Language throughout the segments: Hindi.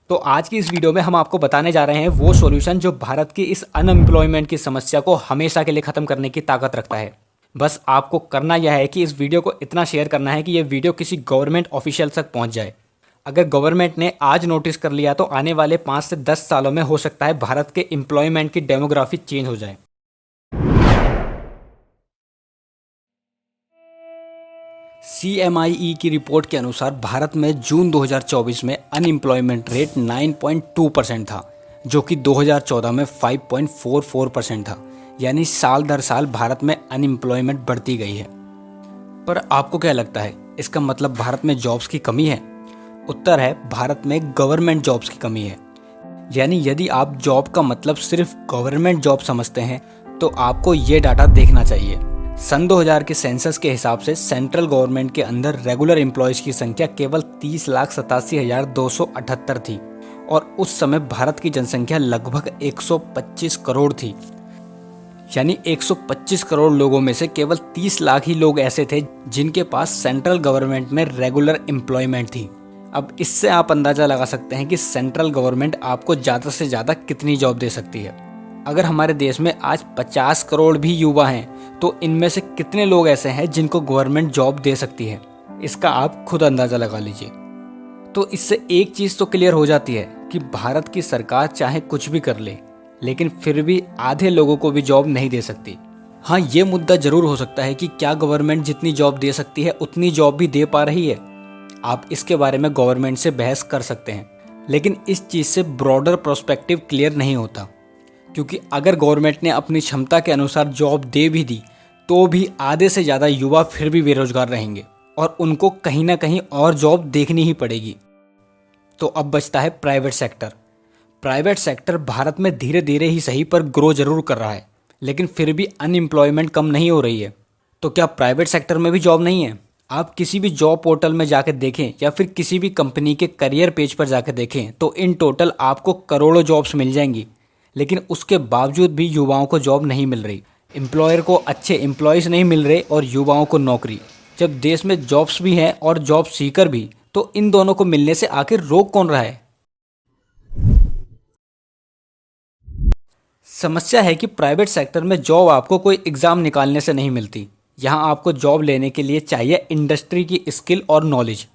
तो आज की इस वीडियो में हम आपको बताने जा रहे हैं वो सॉल्यूशन जो भारत की इस अनएम्प्लॉयमेंट की समस्या को हमेशा के लिए ख़त्म करने की ताकत रखता है। बस आपको करना यह है कि इस वीडियो को इतना शेयर करना है कि ये वीडियो किसी गवर्नमेंट ऑफिशियल तक पहुंच जाए। अगर गवर्नमेंट ने आज नोटिस कर लिया तो आने वाले 5 से 10 सालों में हो सकता है भारत के एम्प्लॉयमेंट की डेमोग्राफी चेंज हो जाए। CMIE की रिपोर्ट के अनुसार भारत में जून 2024 में अनएम्प्लॉयमेंट रेट 9.2% था, जो कि 2014 में 5.44% था। यानी साल दर साल भारत में अनएम्प्लॉयमेंट बढ़ती गई है। पर आपको क्या लगता है, इसका मतलब भारत में जॉब्स की कमी है? उत्तर है, भारत में गवर्नमेंट जॉब्स की कमी है। यानी यदि आप जॉब का मतलब सिर्फ गवर्नमेंट जॉब समझते हैं तो आपको ये डाटा देखना चाहिए। सन 2000 के सेंसस के हिसाब से सेंट्रल गवर्नमेंट के अंदर रेगुलर एम्प्लॉयज़ की संख्या केवल 30,87,278 थी और उस समय भारत की जनसंख्या लगभग 125 करोड़ थी। यानी 125 करोड़ लोगों में से केवल 30 लाख ही लोग ऐसे थे जिनके पास सेंट्रल गवर्नमेंट में रेगुलर एम्प्लॉयमेंट थी। अब इससे आप अंदाज़ा लगा सकते हैं कि सेंट्रल गवर्नमेंट आपको ज़्यादा से ज़्यादा कितनी जॉब दे सकती है। अगर हमारे देश में आज 50 करोड़ भी युवा हैं तो इनमें से कितने लोग ऐसे हैं जिनको गवर्नमेंट जॉब दे सकती है, इसका आप खुद अंदाज़ा लगा लीजिए। तो इससे एक चीज़ तो क्लियर हो जाती है कि भारत की सरकार चाहे कुछ भी कर ले, लेकिन फिर भी आधे लोगों को भी जॉब नहीं दे सकती। हाँ, ये मुद्दा ज़रूर हो सकता है कि क्या गवर्नमेंट जितनी जॉब दे सकती है उतनी जॉब भी दे पा रही है। आप इसके बारे में गवर्नमेंट से बहस कर सकते हैं, लेकिन इस चीज़ से ब्रॉडर पर्सपेक्टिव क्लियर नहीं होता। क्योंकि अगर गवर्नमेंट ने अपनी क्षमता के अनुसार जॉब दे भी दी तो भी आधे से ज़्यादा युवा फिर भी बेरोजगार रहेंगे और उनको कहीं ना कहीं और जॉब देखनी ही पड़ेगी। तो अब बचता है private sector. Private sector Bharat में धीरे धीरे ही सही पर ग्रो जरूर कर रहा है, लेकिन फिर भी अनएम्प्लॉयमेंट कम नहीं हो रही है। तो क्या प्राइवेट सेक्टर में भी जॉब नहीं है? आप किसी भी जॉब पोर्टल में जाकर देखें या फिर किसी भी कंपनी के करियर पेज पर जाकर देखें तो इन टोटल आपको करोड़ों जॉब्स मिल जाएंगी, लेकिन उसके बावजूद भी युवाओं को जॉब नहीं मिल रही। एम्प्लॉयर को अच्छे एम्प्लॉयज़ नहीं मिल रहे और युवाओं को नौकरी। जब देश में जॉब्स भी हैं और जॉब सीकर भी, तो इन दोनों को मिलने से आखिर रोक कौन रहा है? समस्या है कि प्राइवेट सेक्टर में जॉब आपको कोई एग्ज़ाम निकालने से नहीं मिलती। यहाँ आपको जॉब लेने के लिए चाहिए इंडस्ट्री की स्किल और नॉलेज।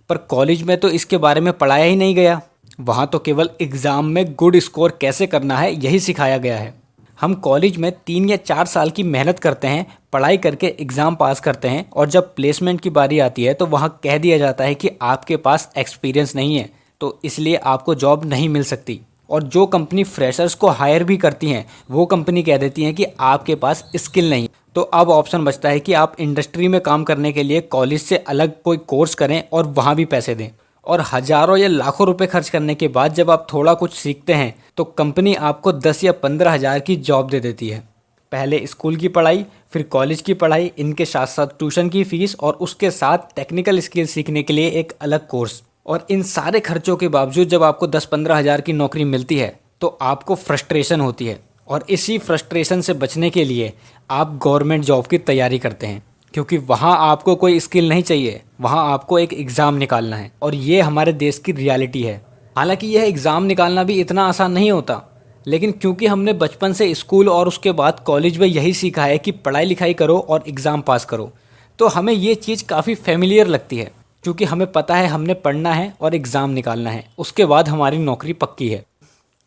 पर कॉलेज में तो इसके बारे में पढ़ाया ही नहीं गया। वहाँ तो केवल एग्ज़ाम में गुड स्कोर कैसे करना है यही सिखाया गया है। हम कॉलेज में 3 या 4 साल की मेहनत करते हैं, पढ़ाई करके एग्ज़ाम पास करते हैं और जब प्लेसमेंट की बारी आती है तो वहाँ कह दिया जाता है कि आपके पास एक्सपीरियंस नहीं है, तो इसलिए आपको जॉब नहीं मिल सकती। और जो कंपनी फ्रेशर्स को हायर भी करती हैं वो कंपनी कह देती हैं कि आपके पास स्किल नहीं। तो अब ऑप्शन बचता है कि आप इंडस्ट्री में काम करने के लिए कॉलेज से अलग कोई कोर्स करें और वहाँ भी पैसे दें। और हज़ारों या लाखों रुपए खर्च करने के बाद जब आप थोड़ा कुछ सीखते हैं तो कंपनी आपको 10 या 15 हज़ार की जॉब दे देती है। पहले स्कूल की पढ़ाई, फिर कॉलेज की पढ़ाई, इनके साथ साथ ट्यूशन की फ़ीस और उसके साथ टेक्निकल स्किल सीखने के लिए एक अलग कोर्स। और इन सारे खर्चों के बावजूद जब आपको 10-15 हज़ार की नौकरी मिलती है तो आपको फ्रस्ट्रेशन होती है और इसी फ्रस्ट्रेशन से बचने के लिए आप गवर्नमेंट जॉब की तैयारी करते हैं, क्योंकि वहाँ आपको कोई स्किल नहीं चाहिए, वहाँ आपको एक एग्ज़ाम निकालना है। और ये हमारे देश की रियलिटी है। हालांकि यह एग्ज़ाम निकालना भी इतना आसान नहीं होता, लेकिन क्योंकि हमने बचपन से स्कूल और उसके बाद कॉलेज में यही सीखा है कि पढ़ाई लिखाई करो और एग्ज़ाम पास करो, तो हमें ये चीज़ काफ़ी फेमिलियर लगती है। क्योंकि हमें पता है हमने पढ़ना है और एग्ज़ाम निकालना है, उसके बाद हमारी नौकरी पक्की है।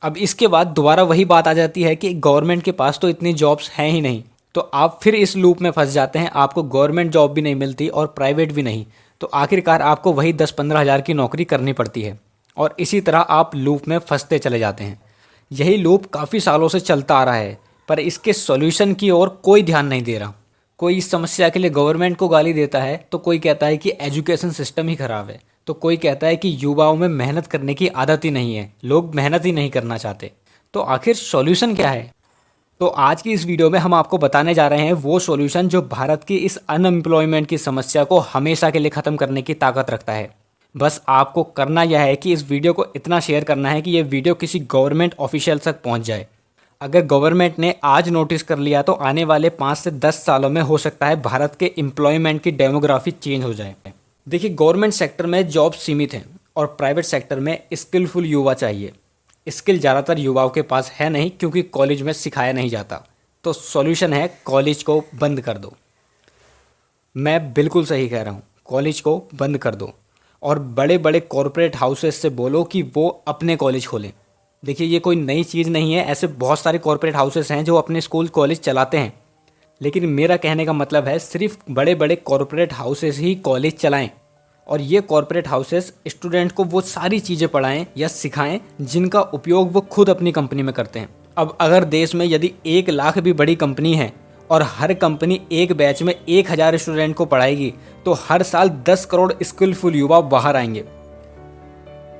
अब इसके बाद दोबारा वही बात आ जाती है कि गवर्नमेंट के पास तो इतनी जॉब्स हैं ही नहीं, तो आप फिर इस लूप में फंस जाते हैं। आपको गवर्नमेंट जॉब भी नहीं मिलती और प्राइवेट भी नहीं, तो आखिरकार आपको वही 10-15 हज़ार की नौकरी करनी पड़ती है और इसी तरह आप लूप में फंसते चले जाते हैं। यही लूप काफ़ी सालों से चलता आ रहा है, पर इसके सॉल्यूशन की ओर कोई ध्यान नहीं दे रहा। कोई इस समस्या के लिए गवर्नमेंट को गाली देता है तो कोई कहता है कि एजुकेशन सिस्टम ही ख़राब है, तो कोई कहता है कि युवाओं में मेहनत करने की आदत ही नहीं है, लोग मेहनत ही नहीं करना चाहते। तो आखिर सॉल्यूशन क्या है? तो आज की इस वीडियो में हम आपको बताने जा रहे हैं वो सॉल्यूशन जो भारत की इस अनएम्प्लॉयमेंट की समस्या को हमेशा के लिए ख़त्म करने की ताकत रखता है। बस आपको करना यह है कि इस वीडियो को इतना शेयर करना है कि ये वीडियो किसी गवर्नमेंट ऑफिशियल तक पहुंच जाए। अगर गवर्नमेंट ने आज नोटिस कर लिया तो आने वाले 5 से 10 सालों में हो सकता है भारत के एम्प्लॉयमेंट की डेमोग्राफी चेंज हो जाए। देखिए, गवर्नमेंट सेक्टर में जॉब सीमित हैं और प्राइवेट सेक्टर में स्किलफुल युवा चाहिए। स्किल ज़्यादातर युवाओं के पास है नहीं, क्योंकि कॉलेज में सिखाया नहीं जाता। तो सॉल्यूशन है कॉलेज को बंद कर दो। मैं बिल्कुल सही कह रहा हूँ, कॉलेज को बंद कर दो और बड़े बड़े कॉरपोरेट हाउसेस से बोलो कि वो अपने कॉलेज खोलें। देखिए, ये कोई नई चीज़ नहीं है, ऐसे बहुत सारे कॉरपोरेट हाउसेस हैं जो अपने स्कूल कॉलेज चलाते हैं। लेकिन मेरा कहने का मतलब है सिर्फ बड़े बड़े कॉरपोरेट हाउसेस ही कॉलेज चलाएं और ये कॉरपोरेट हाउसेस स्टूडेंट को वो सारी चीज़ें पढ़ाएं या सिखाएं जिनका उपयोग वो खुद अपनी कंपनी में करते हैं। अब अगर देश में यदि 1 लाख भी बड़ी कंपनी है और हर कंपनी एक बैच में 1000 स्टूडेंट को पढ़ाएगी, तो हर साल 10 करोड़ स्किलफुल युवा बाहर आएंगे।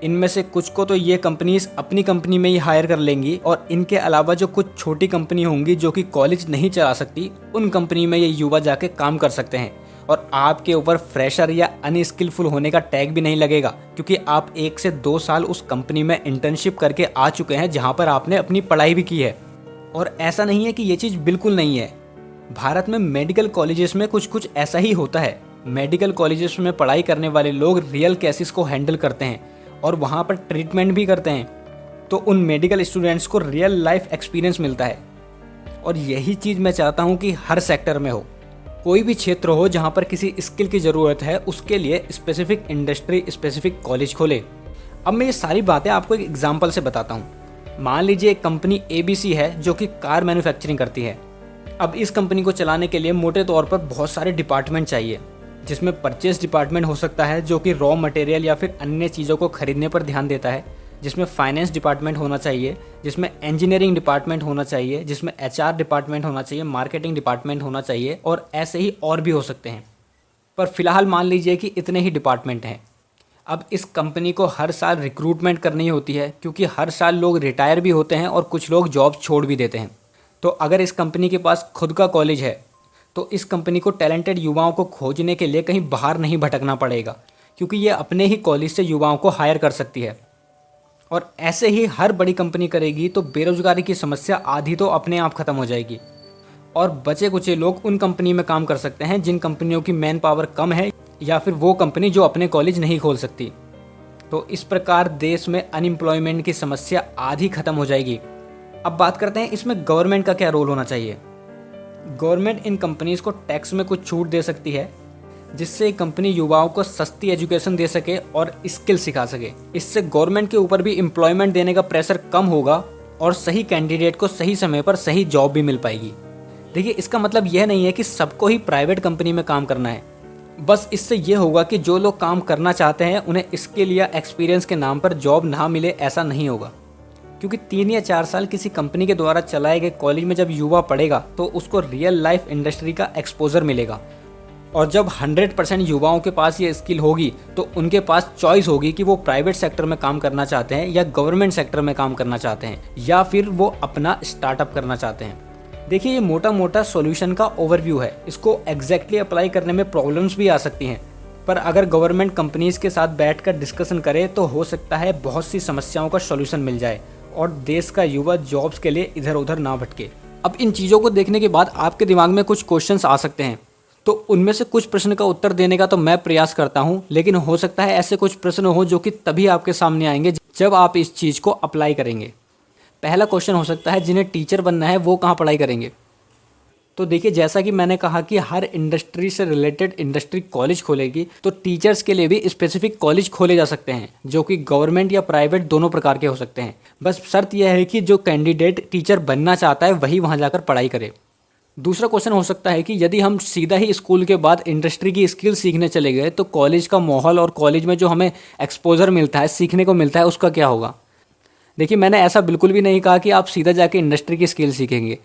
इनमें से कुछ को तो ये कंपनीज अपनी कंपनी में ही हायर कर लेंगी और इनके अलावा जो कुछ छोटी कंपनी होंगी जो कि कॉलेज नहीं चला सकती, उन कंपनी में ये युवा जाके काम कर सकते हैं और आपके ऊपर फ्रेशर या अनस्किलफुल होने का टैग भी नहीं लगेगा, क्योंकि आप 1 से 2 साल उस कंपनी में इंटर्नशिप करके आ चुके हैं जहाँ पर आपने अपनी पढ़ाई भी की है। और ऐसा नहीं है कि ये चीज़ बिल्कुल नहीं है। भारत में मेडिकल कॉलेजेस में कुछ कुछ ऐसा ही होता है। मेडिकल कॉलेजेस में पढ़ाई करने वाले लोग रियल केसेस को हैंडल करते हैं और वहाँ पर ट्रीटमेंट भी करते हैं, तो उन मेडिकल स्टूडेंट्स को रियल लाइफ एक्सपीरियंस मिलता है। और यही चीज़ मैं चाहता हूँ कि हर सेक्टर में हो। कोई भी क्षेत्र हो जहाँ पर किसी स्किल की ज़रूरत है, उसके लिए स्पेसिफिक इंडस्ट्री, स्पेसिफिक कॉलेज खोले। अब मैं ये सारी बातें आपको एक एग्जाम्पल से बताता हूँ। मान लीजिए एक कंपनी ABC है जो कि कार मैन्युफैक्चरिंग करती है। अब इस कंपनी को चलाने के लिए मोटे तौर पर बहुत सारे डिपार्टमेंट चाहिए, जिसमें परचेस डिपार्टमेंट हो सकता है जो कि रॉ मटेरियल या फिर अन्य चीज़ों को खरीदने पर ध्यान देता है, जिसमें फाइनेंस डिपार्टमेंट होना चाहिए, जिसमें इंजीनियरिंग डिपार्टमेंट होना चाहिए, जिसमें HR डिपार्टमेंट होना चाहिए, मार्केटिंग डिपार्टमेंट होना चाहिए और ऐसे ही और भी हो सकते हैं। पर फिलहाल मान लीजिए कि इतने ही डिपार्टमेंट हैं। अब इस कंपनी को हर साल रिक्रूटमेंट करनी होती है, क्योंकि हर साल लोग रिटायर भी होते हैं और कुछ लोग जॉब छोड़ भी देते हैं। तो अगर इस कंपनी के पास खुद का कॉलेज है तो इस कंपनी को टैलेंटेड युवाओं को खोजने के लिए कहीं बाहर नहीं भटकना पड़ेगा, क्योंकि ये अपने ही कॉलेज से युवाओं को हायर कर सकती है। और ऐसे ही हर बड़ी कंपनी करेगी तो बेरोजगारी की समस्या आधी तो अपने आप खत्म हो जाएगी और बचे कुचे लोग उन कंपनी में काम कर सकते हैं जिन कंपनियों की मैन पावर कम है, या फिर वो कंपनी जो अपने कॉलेज नहीं खोल सकती। तो इस प्रकार देश में अनएम्प्लॉयमेंट की समस्या आधी खत्म हो जाएगी। अब बात करते हैं इसमें गवर्नमेंट का क्या रोल होना चाहिए। गवर्नमेंट इन कंपनीज को टैक्स में कुछ छूट दे सकती है, जिससे कंपनी युवाओं को सस्ती एजुकेशन दे सके और स्किल सिखा सके। इससे गवर्नमेंट के ऊपर भी एम्प्लॉयमेंट देने का प्रेशर कम होगा और सही कैंडिडेट को सही समय पर सही जॉब भी मिल पाएगी। देखिए, इसका मतलब यह नहीं है कि सबको ही प्राइवेट कंपनी में काम करना है। बस इससे यह होगा कि जो लोग काम करना चाहते हैं उन्हें स्किल या एक्सपीरियंस के नाम पर जॉब ना मिले, ऐसा नहीं होगा। क्योंकि 3 या 4 साल किसी कंपनी के द्वारा चलाए गए कॉलेज में जब युवा पढ़ेगा तो उसको रियल लाइफ इंडस्ट्री का एक्सपोजर मिलेगा। और जब 100% युवाओं के पास ये स्किल होगी तो उनके पास चॉइस होगी कि वो प्राइवेट सेक्टर में काम करना चाहते हैं या गवर्नमेंट सेक्टर में काम करना चाहते हैं, या फिर वो अपना स्टार्टअप करना चाहते हैं। देखिए, ये मोटा मोटा सॉल्यूशन का ओवरव्यू है। इसको एग्जैक्टली अप्लाई करने में प्रॉब्लम्स भी आ सकती हैं, पर अगर गवर्नमेंट कंपनीज के साथ बैठकर डिस्कशन करे तो हो सकता है बहुत सी समस्याओं का सॉल्यूशन मिल जाए और देश का युवा जॉब्स के लिए इधर उधर ना भटके। अब इन चीज़ों को देखने के बाद आपके दिमाग में कुछ क्वेश्चंस आ सकते हैं, तो उनमें से कुछ प्रश्न का उत्तर देने का तो मैं प्रयास करता हूं, लेकिन हो सकता है ऐसे कुछ प्रश्न हो जो कि तभी आपके सामने आएंगे जब आप इस चीज़ को अप्लाई करेंगे। पहला क्वेश्चन हो सकता है, जिन्हें टीचर बनना है वो कहाँ पढ़ाई करेंगे। तो देखिए, जैसा कि मैंने कहा कि हर इंडस्ट्री से रिलेटेड इंडस्ट्री कॉलेज खोलेगी, तो टीचर्स के लिए भी स्पेसिफिक कॉलेज खोले जा सकते हैं जो कि गवर्नमेंट या प्राइवेट दोनों प्रकार के हो सकते हैं। बस शर्त यह है कि जो कैंडिडेट टीचर बनना चाहता है वही वहाँ जाकर पढ़ाई करे। दूसरा क्वेश्चन हो सकता है कि यदि हम सीधा ही स्कूल के बाद इंडस्ट्री की स्किल सीखने चले गए तो कॉलेज का माहौल और कॉलेज में जो हमें एक्सपोजर मिलता है, सीखने को मिलता है, उसका क्या होगा। देखिए, मैंने ऐसा बिल्कुल भी नहीं कहा कि आप सीधा जाके इंडस्ट्री की स्किल सीखेंगे।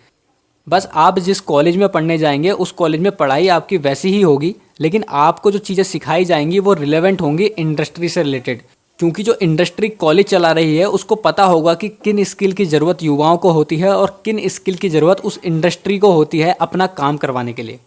बस आप जिस कॉलेज में पढ़ने जाएंगे उस कॉलेज में पढ़ाई आपकी वैसी ही होगी, लेकिन आपको जो चीज़ें सिखाई जाएंगी वो रिलेवेंट होंगी इंडस्ट्री से रिलेटेड, क्योंकि जो इंडस्ट्री कॉलेज चला रही है उसको पता होगा कि किन स्किल की ज़रूरत युवाओं को होती है और किन स्किल की ज़रूरत उस इंडस्ट्री को होती है अपना काम करवाने के लिए।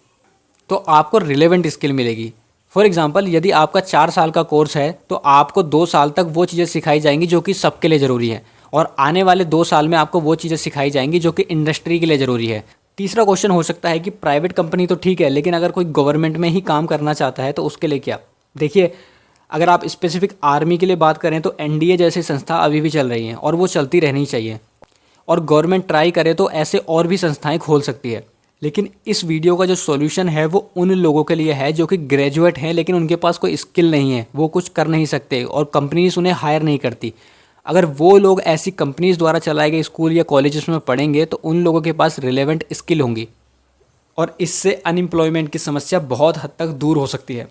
तो आपको रिलेवेंट स्किल मिलेगी। फॉर एग्जांपल, यदि आपका 4 साल का कोर्स है तो आपको 2 साल तक वो चीज़ें सिखाई जाएंगी जो कि सबके लिए ज़रूरी है, और आने वाले 2 साल में आपको वो चीज़ें सिखाई जाएंगी जो कि इंडस्ट्री के लिए ज़रूरी है। तीसरा क्वेश्चन हो सकता है कि प्राइवेट कंपनी तो ठीक है, लेकिन अगर कोई गवर्नमेंट में ही काम करना चाहता है तो उसके लिए क्या। देखिए, अगर आप स्पेसिफिक आर्मी के लिए बात करें तो एनडीए जैसी संस्था अभी भी चल रही हैं और वो चलती रहनी चाहिए, और गवर्नमेंट ट्राई करे तो ऐसे और भी संस्थाएं खोल सकती है। लेकिन इस वीडियो का जो सॉल्यूशन है वो उन लोगों के लिए है जो कि ग्रेजुएट हैं लेकिन उनके पास कोई स्किल नहीं है, वो कुछ कर नहीं सकते और कंपनीज उन्हें हायर नहीं करती। अगर वो लोग ऐसी कंपनीज द्वारा चलाए गए स्कूल या कॉलेजेस में पढ़ेंगे तो उन लोगों के पास रिलेवेंट स्किल होंगी और इससे अनएम्प्लॉयमेंट की समस्या बहुत हद तक दूर हो सकती है।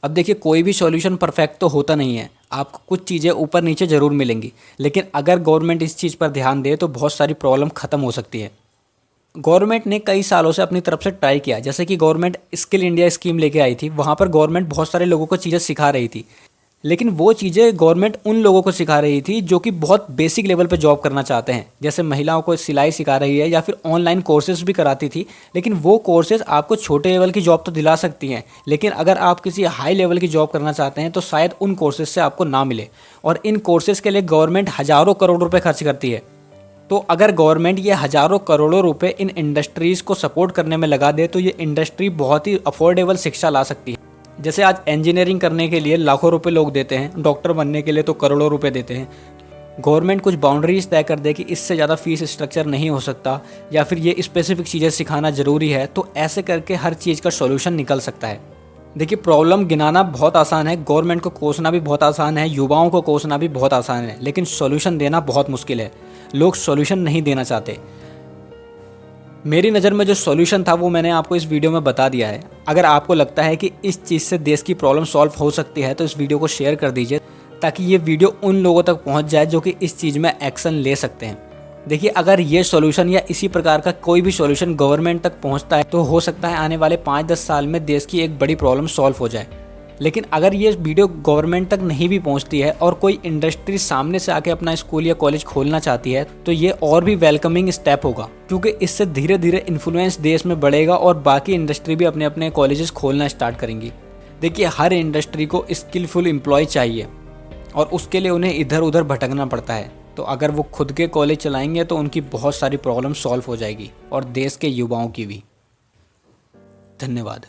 अब देखिए, कोई भी सॉल्यूशन परफेक्ट तो होता नहीं है, आपको कुछ चीज़ें ऊपर नीचे ज़रूर मिलेंगी, लेकिन अगर गवर्नमेंट इस चीज़ पर ध्यान दे तो बहुत सारी प्रॉब्लम ख़त्म हो सकती है। गवर्नमेंट ने कई सालों से अपनी तरफ से ट्राई किया, जैसे कि गवर्नमेंट स्किल इंडिया स्कीम लेके आई थी, वहाँ पर गवर्नमेंट बहुत सारे लोगों को चीज़ें सिखा रही थी, लेकिन वो चीज़ें गवर्नमेंट उन लोगों को सिखा रही थी जो कि बहुत बेसिक लेवल पे जॉब करना चाहते हैं। जैसे महिलाओं को सिलाई सिखा रही है या फिर ऑनलाइन कोर्सेज भी कराती थी, लेकिन वो कोर्सेज आपको छोटे लेवल की जॉब तो दिला सकती हैं, लेकिन अगर आप किसी हाई लेवल की जॉब करना चाहते हैं तो शायद उन कोर्सेज से आपको ना मिले, और इन कोर्सेज के लिए गवर्नमेंट हज़ारों करोड़ रुपये खर्च करती है। तो अगर गवर्नमेंट ये हज़ारों करोड़ों रुपए इन इंडस्ट्रीज़ को सपोर्ट करने में लगा दे तो ये इंडस्ट्री बहुत ही अफोर्डेबल शिक्षा ला सकती है। जैसे आज इंजीनियरिंग करने के लिए लाखों रुपए लोग देते हैं, डॉक्टर बनने के लिए तो करोड़ों रुपए देते हैं। गवर्नमेंट कुछ बाउंड्रीज तय कर दे कि इससे ज़्यादा फीस स्ट्रक्चर नहीं हो सकता, या फिर ये स्पेसिफिक चीज़ें सिखाना ज़रूरी है, तो ऐसे करके हर चीज़ का सॉल्यूशन निकल सकता है। देखिए, प्रॉब्लम गिनाना बहुत आसान है, गवर्नमेंट को कोसना भी बहुत आसान है, युवाओं को कोसना भी बहुत आसान है, लेकिन सॉल्यूशन देना बहुत मुश्किल है। लोग सॉल्यूशन नहीं देना चाहते। मेरी नज़र में जो सॉल्यूशन था वो मैंने आपको इस वीडियो में बता दिया है। अगर आपको लगता है कि इस चीज़ से देश की प्रॉब्लम सॉल्व हो सकती है तो इस वीडियो को शेयर कर दीजिए, ताकि ये वीडियो उन लोगों तक पहुंच जाए जो कि इस चीज़ में एक्शन ले सकते हैं। देखिए, अगर ये सॉल्यूशन या इसी प्रकार का कोई भी सॉल्यूशन गवर्नमेंट तक पहुंचता है तो हो सकता है आने वाले 5-10 साल में देश की एक बड़ी प्रॉब्लम सॉल्व हो जाए। लेकिन अगर ये वीडियो गवर्नमेंट तक नहीं भी पहुंचती है और कोई इंडस्ट्री सामने से आके अपना स्कूल या कॉलेज खोलना चाहती है तो ये और भी वेलकमिंग स्टेप होगा, क्योंकि इससे धीरे धीरे इन्फ्लुएंस देश में बढ़ेगा और बाकी इंडस्ट्री भी अपने अपने कॉलेजेस खोलना स्टार्ट करेंगी। देखिए, हर इंडस्ट्री को स्किलफुल एम्प्लॉय चाहिए और उसके लिए उन्हें इधर उधर भटकना पड़ता है। तो अगर वो खुद के कॉलेज चलाएंगे तो उनकी बहुत सारी प्रॉब्लम सॉल्व हो जाएगी और देश के युवाओं की भी। धन्यवाद।